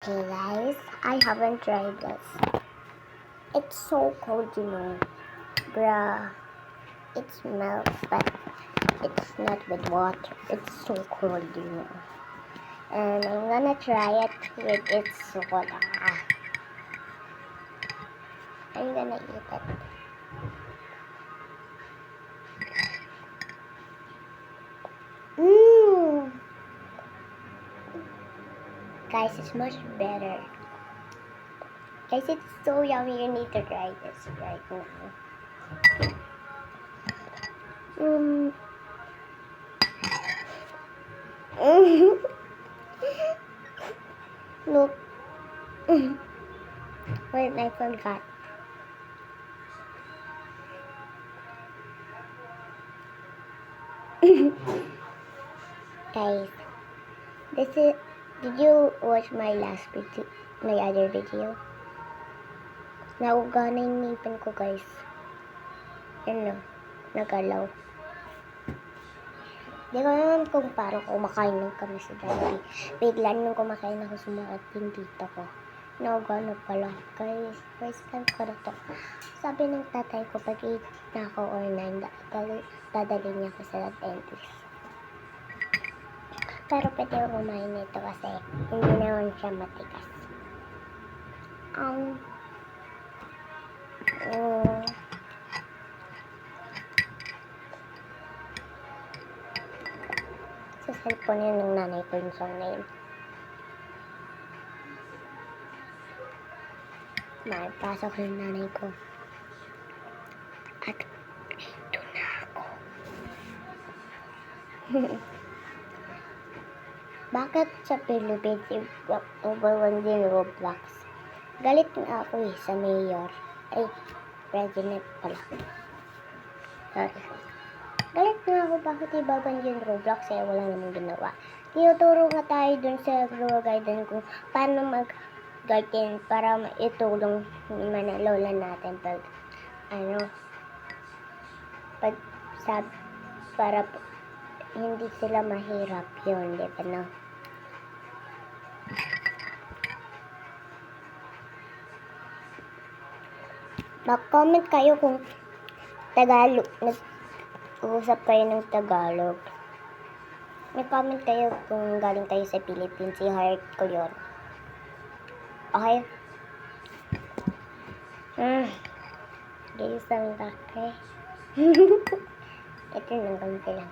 Hey guys, I haven't tried this. It's so cold, Bruh. It smells, but it's not with water. It's so cold. And I'm gonna try it with its soda. I'm gonna eat it. Mmm! Guys, it's much better. Guys, it's so yummy. You need to try this right now. Look. Wait, I forgot. Guys, did you watch my last video, my other video? Nauga na yung ngipin ko, guys. Ano, nagalaw. Di ko naman kung parang kumakain ng kami sa Jollibee. Bigla nung kumakain ako, sumakit yung dito ko. Nauga na pala. Guys, first time ko na to. Sabi ng tatay ko, pag 8 na ako or 9, dadalhin niya ako sa dentist. Pero pwede ko kumain nito kasi hindi naman siya matigas. Sa cellphone yun ng nanay ko yung song na yun. Pasok yung nanay ko. At ito na ako. Bakit sa Philippines overwhelmed din Roblox? Galit nga ako sa mayor. Ay, president pala. Sorry. Galit nga ako bakit ibaban yung Roblox eh wala namang ginawa. Tinuturo nga tayo dun sa Grow Garden kung paano mag-garden para maitulong yung lola natin para hindi sila mahirap yun, di ba no? Mag-comment kayo kung Tagalog, nag-uusap kayo ng Tagalog. Mag-comment kayo kung galing kayo sa Philippines, i-heart ko yun. Okay? Guys, ang laki. Ito nang ganito lang.